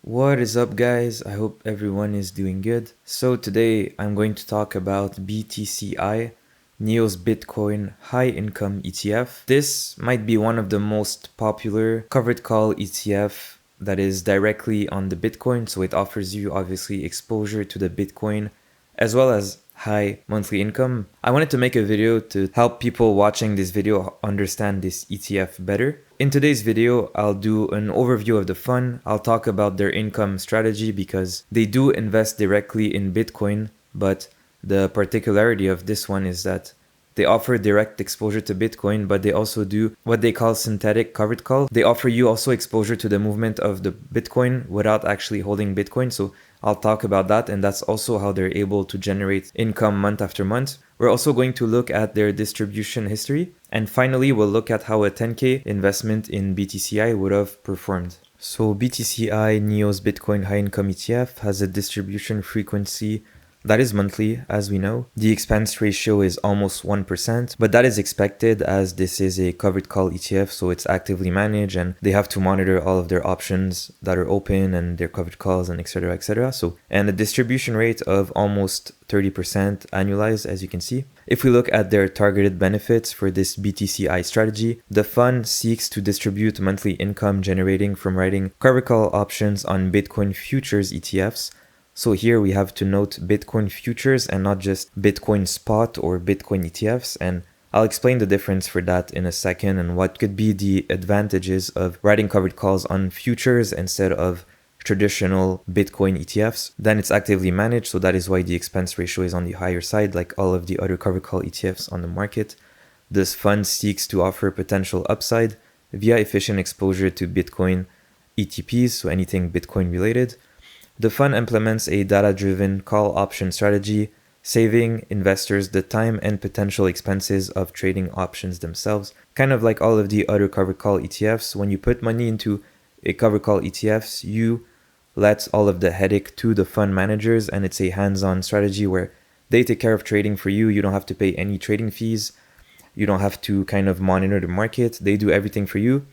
What is up, guys? I hope everyone is doing good. So today I'm going to talk about BTCI, NEO's Bitcoin High Income ETF. This might be one of the most popular covered call ETF that is directly on the Bitcoin, so it offers you obviously exposure to the Bitcoin as well as high monthly income. I wanted to make a video to help people watching this video understand this ETF better. In today's video, I'll do an overview of the fund. I'll talk about their income strategy because they do invest directly in Bitcoin, but the particularity of this one is that they offer direct exposure to Bitcoin, but they also do what they call synthetic covered call. They offer you also exposure to the movement of the Bitcoin without actually holding Bitcoin. So I'll talk about that, and that's also how they're able to generate income month after month. We're also going to look at their distribution history. And finally, we'll look at how a 10K investment in BTCI would have performed. So BTCI NEO's Bitcoin High Income ETF has a distribution frequency that is monthly, as we know. The expense ratio is almost 1%, but that is expected as this is a covered call ETF, so it's actively managed and they have to monitor all of their options that are open and their covered calls and etc. etc. And a distribution rate of almost 30% annualized, as you can see. If we look at their targeted benefits for this BTCI strategy, the fund seeks to distribute monthly income generating from writing covered call options on Bitcoin futures ETFs. So here we have to note Bitcoin futures and not just Bitcoin spot or Bitcoin ETFs. And I'll explain the difference for that in a second and what could be the advantages of writing covered calls on futures instead of traditional Bitcoin ETFs. Then it's actively managed, so that is why the expense ratio is on the higher side, like all of the other covered call ETFs on the market. This fund seeks to offer potential upside via efficient exposure to Bitcoin ETPs, so anything Bitcoin related. The fund implements a data-driven call option strategy, saving investors the time and potential expenses of trading options themselves. Kind of like all of the other covered call ETFs, when you put money into a covered call ETFs, you let all of the headache to the fund managers, and it's a hands-on strategy where they take care of trading for you. You don't have to pay any trading fees. You don't have to kind of monitor the market. They do everything for you.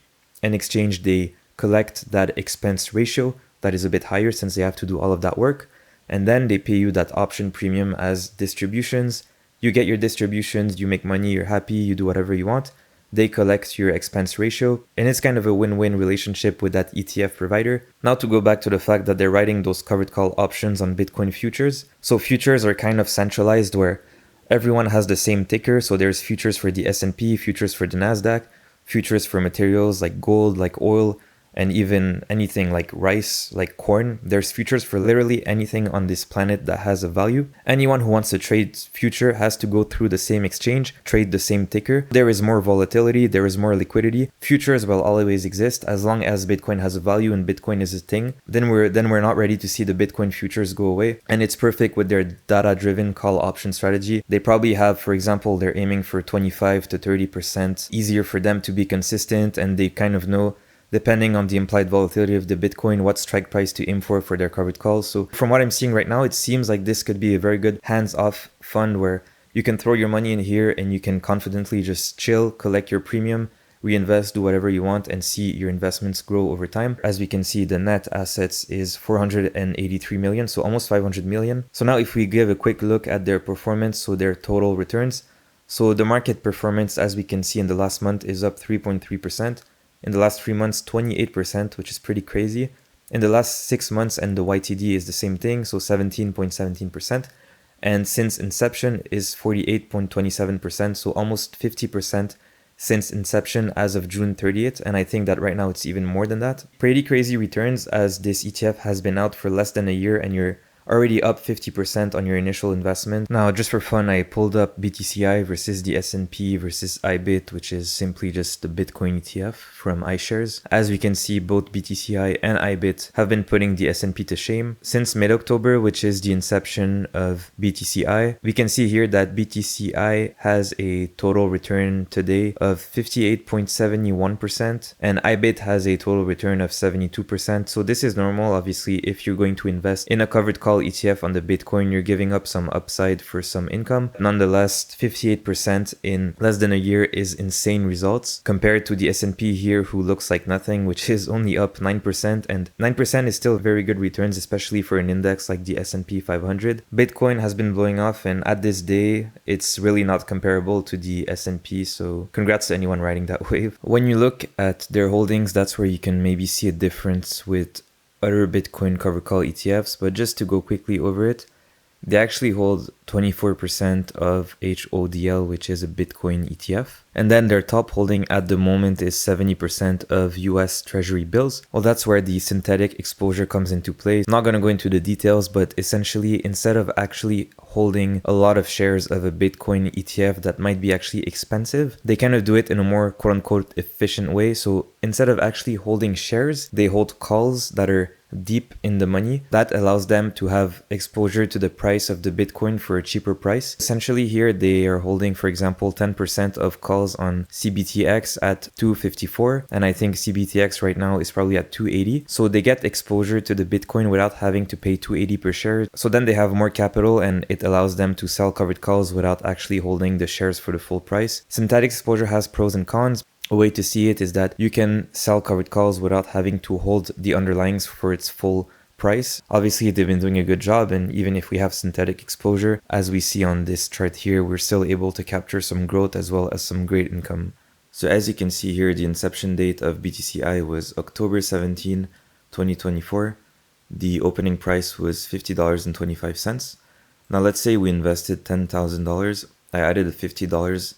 In exchange, they collect that expense ratio that is a bit higher since they have to do all of that work. And then they pay you that option premium as distributions. You get your distributions, you make money, you're happy, you do whatever you want. They collect your expense ratio. And it's kind of a win-win relationship with that ETF provider. Now to go back to the fact that they're writing those covered call options on Bitcoin futures. So futures are kind of centralized where everyone has the same ticker. So there's futures for the S&P, futures for the NASDAQ, futures for materials like gold, like oil, and even anything like rice, like corn. There's futures for literally anything on this planet that has a value. Anyone who wants to trade future has to go through the same exchange, trade the same ticker. There is more volatility, there is more liquidity. Futures will always exist as long as Bitcoin has a value and Bitcoin is a thing. Then we're not ready to see the Bitcoin futures go away. And it's perfect with their data-driven call option strategy. They probably have, for example, they're aiming for 25 to 30% easier for them to be consistent, and they kind of know, depending on the implied volatility of the Bitcoin, what strike price to aim for their covered calls. So from what I'm seeing right now, it seems like this could be a very good hands-off fund where you can throw your money in here and you can confidently just chill, collect your premium, reinvest, do whatever you want, and see your investments grow over time. As we can see, the net assets is 483 million, so almost 500 million. So now if we give a quick look at their performance, so their total returns. So the market performance, as we can see in the last month, is up 3.3%. In the last 3 months, 28%, which is pretty crazy. In the last 6 months, and the YTD is the same thing, so 17.17%. And since inception is 48.27%, so almost 50% since inception as of June 30th. And I think that right now it's even more than that. Pretty crazy returns as this ETF has been out for less than a year and you're already up 50% on your initial investment. Now, just for fun, I pulled up BTCI versus the S&P versus IBIT, which is simply just the Bitcoin ETF from iShares. As we can see, both BTCI and IBIT have been putting the S&P to shame. Since mid-October, which is the inception of BTCI, we can see here that BTCI has a total return today of 58.71% and IBIT has a total return of 72%. So this is normal, obviously, if you're going to invest in a covered call call ETF on the Bitcoin, you're giving up some upside for some income. Nonetheless, 58% in less than a year is insane results compared to the S&P here, who looks like nothing, which is only up 9%, and 9% is still very good returns, especially for an index like the S&P 500. Bitcoin has been blowing off, and at this day, it's really not comparable to the S&P, so congrats to anyone riding that wave. When you look at their holdings, that's where you can maybe see a difference with other Bitcoin covered call ETFs, but just to go quickly over it, they actually hold 24% of HODL, which is a Bitcoin ETF. And then their top holding at the moment is 70% of US Treasury bills. Well, that's where the synthetic exposure comes into play. I'm not going to go into the details, but essentially, instead of actually holding a lot of shares of a Bitcoin ETF that might be actually expensive, they kind of do it in a more quote unquote efficient way. So instead of actually holding shares, they hold calls that are deep in the money. That allows them to have exposure to the price of the Bitcoin for a cheaper price. Essentially here they are holding, for example, 10% of calls on CBTX at 254, and I think CBTX right now is probably at 280. So they get exposure to the Bitcoin without having to pay 280 per share. So then they have more capital, and it allows them to sell covered calls without actually holding the shares for the full price. Synthetic exposure has pros and cons. A way to see it is that you can sell covered calls without having to hold the underlyings for its full price. Obviously, they've been doing a good job, and even if we have synthetic exposure, as we see on this chart here, we're still able to capture some growth as well as some great income. So as you can see here, the inception date of BTCI was October 17, 2024. The opening price was $50.25. Now let's say we invested $10,000. I added $50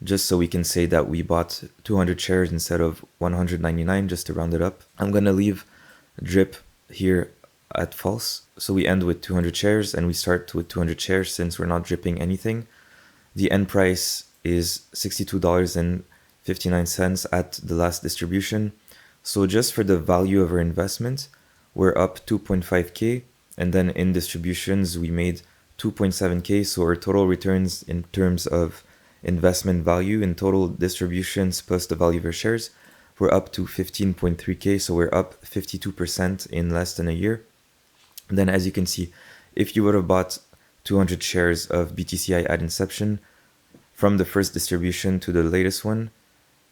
just so we can say that we bought 200 shares instead of 199, just to round it up. I'm going to leave drip here at false. So we end with 200 shares and we start with 200 shares since we're not dripping anything. The end price is $62.59 at the last distribution. So just for the value of our investment, we're up 2.5K, and then in distributions, we made 2.7K. So our total returns in terms of investment value in total distributions plus the value of our shares, we're up to 15.3K. So we're up 52% in less than a year. And then as you can see, if you would have bought 200 shares of BTCI at inception, from the first distribution to the latest one,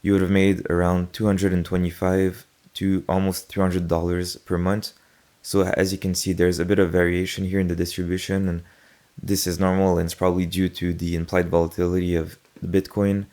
you would have made around $225 to almost $300 per month. So as you can see, there's a bit of variation here in the distribution, and this is normal, and it's probably due to the implied volatility of the Bitcoin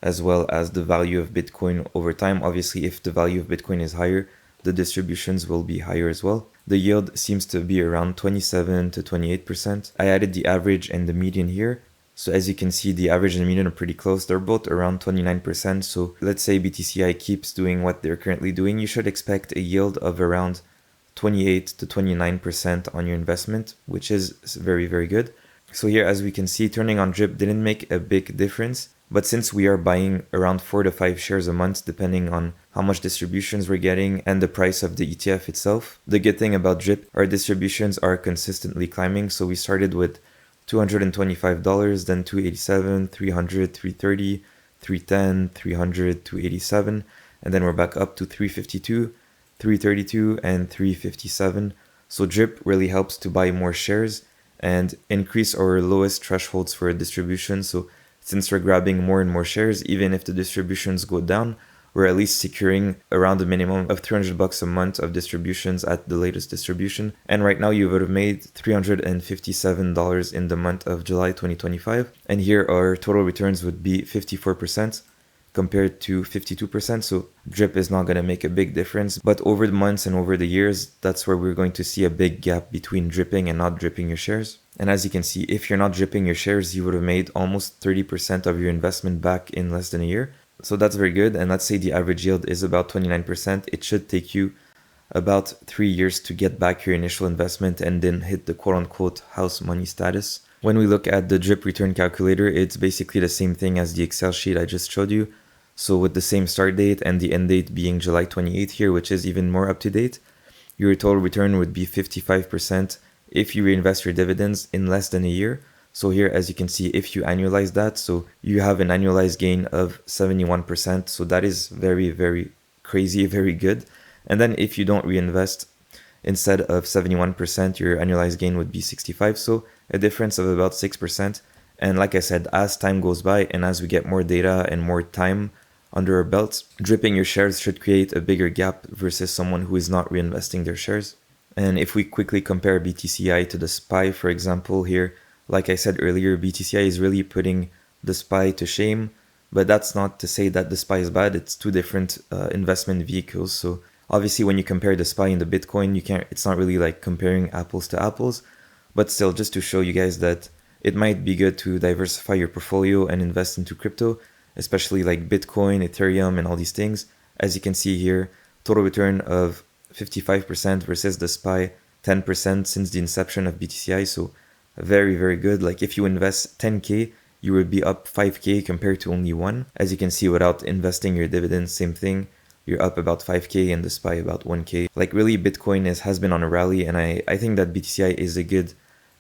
as well as the value of Bitcoin over time. Obviously, if the value of Bitcoin is higher, the distributions will be higher as well. The yield seems to be around 27 to 28%. I added the average and the median here. So as you can see, the average and the median are pretty close. They're both around 29%. So let's say BTCI keeps doing what they're currently doing. You should expect a yield of around 28 to 29% on your investment, which is very, very good. So here, as we can see, turning on drip didn't make a big difference. But since we are buying around 4 to 5 shares a month, depending on how much distributions we're getting and the price of the ETF itself, the good thing about drip, our distributions are consistently climbing. So we started with $225, then $287, $300, $330, $310, $300, $287, and then we're back up to $352, $332, and $357. So drip really helps to buy more shares and increase our lowest thresholds for distribution. So since we're grabbing more and more shares, even if the distributions go down, we're at least securing around a minimum of $300 a month of distributions at the latest distribution. And right now you would have made $357 in the month of July 2025. And here our total returns would be 54% compared to 52%. So drip is not going to make a big difference. But over the months and over the years, that's where we're going to see a big gap between dripping and not dripping your shares. And as you can see, if you're not dripping your shares, you would have made almost 30% of your investment back in less than a year. So that's very good. And let's say the average yield is about 29%. It should take you about 3 years to get back your initial investment and then hit the quote unquote house money status. When we look at the drip return calculator, it's basically the same thing as the Excel sheet I just showed you. So with the same start date and the end date being July 28th here, which is even more up to date, your total return would be 55% if you reinvest your dividends in less than a year. So here, as you can see, if you annualize that, so you have an annualized gain of 71%. So that is very, very crazy, very good. And then if you don't reinvest instead of 71%, your annualized gain would be 65. So a difference of about 6%. And like I said, as time goes by and as we get more data and more time under our belts, dripping your shares should create a bigger gap versus someone who is not reinvesting their shares. And if we quickly compare BTCI to the SPY, for example, here, like I said earlier, BTCI is really putting the SPY to shame, but that's not to say that the SPY is bad. It's two different investment vehicles. So obviously when you compare the SPY and the Bitcoin, it's not really like comparing apples to apples, but still just to show you guys that it might be good to diversify your portfolio and invest into crypto, especially like Bitcoin, Ethereum, and all these things. As you can see here, total return of 55% versus the SPY 10% since the inception of BTCI. So very, very good. Like if you invest 10K, you would be up 5K compared to only 1. As you can see, without investing your dividends, same thing. You're up about 5K and the SPY about 1K. Like really, Bitcoin has been on a rally, and I think that BTCI is a good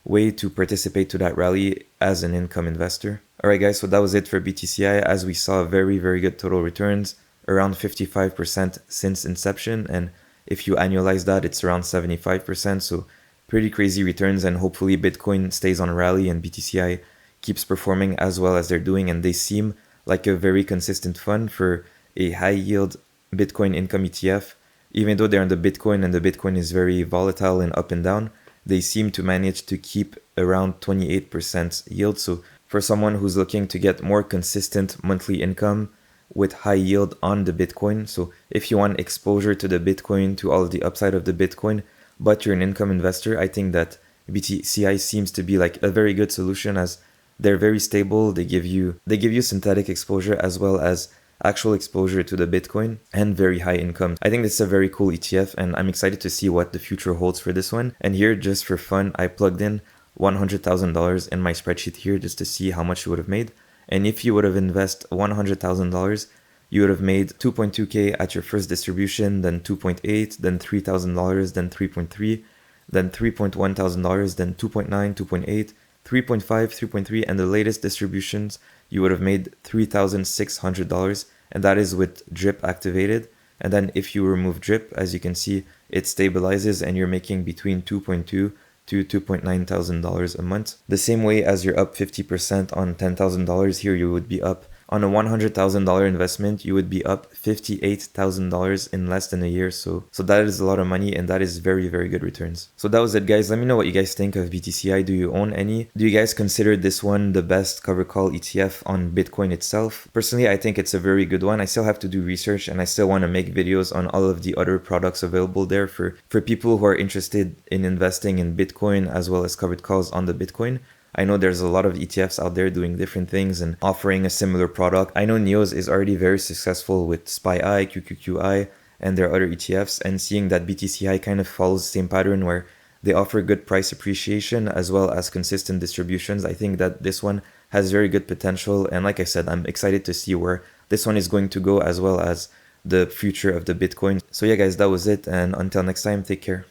way to participate to that rally as an income investor. Alright guys, so that was it for BTCI. As we saw, very, very good total returns, around 55% since inception, and if you annualize that, it's around 75%, so pretty crazy returns, and hopefully Bitcoin stays on a rally and BTCI keeps performing as well as they're doing, and they seem like a very consistent fund for a high yield Bitcoin income ETF. Even though they're on the Bitcoin and the Bitcoin is very volatile and up and down, they seem to manage to keep around 28% yield. So for someone who's looking to get more consistent monthly income with high yield on the Bitcoin, so if you want exposure to the Bitcoin, to all of the upside of the Bitcoin, but you're an income investor, I think that BTCI seems to be like a very good solution, as they're very stable. They give you synthetic exposure as well as actual exposure to the Bitcoin and very high income. I think this is a very cool ETF, and I'm excited to see what the future holds for this one. And here, just for fun, I plugged in $100,000 in my spreadsheet here just to see how much you would have made. And if you would have invested $100,000, you would have made 2.2K at your first distribution, then 2.8, then $3,000, then 3.3, then $3.1,000, then 2.9, 2.8, 3.5, 3.3, and the latest distributions, you would have made $3,600, and that is with drip activated. And then if you remove drip, as you can see, it stabilizes and you're making between $2.2 to $2.9 thousand a month. The same way as you're up 50% on $10,000 here, you would be up on a $100,000 investment, you would be up $58,000 in less than a year. So that is a lot of money, and that is very, very good returns. So that was it, guys. Let me know what you guys think of BTCI. Do you own any? Do you guys consider this one the best cover call ETF on Bitcoin itself? Personally, I think it's a very good one. I still have to do research, and I still want to make videos on all of the other products available there for people who are interested in investing in Bitcoin as well as covered calls on the Bitcoin. I know there's a lot of ETFs out there doing different things and offering a similar product. I know Neos is already very successful with SPY-I, QQQI, and their other ETFs, and seeing that BTCI kind of follows the same pattern where they offer good price appreciation as well as consistent distributions. I think that this one has very good potential, and like I said, I'm excited to see where this one is going to go as well as the future of the Bitcoin. So yeah guys, that was it, and until next time, take care.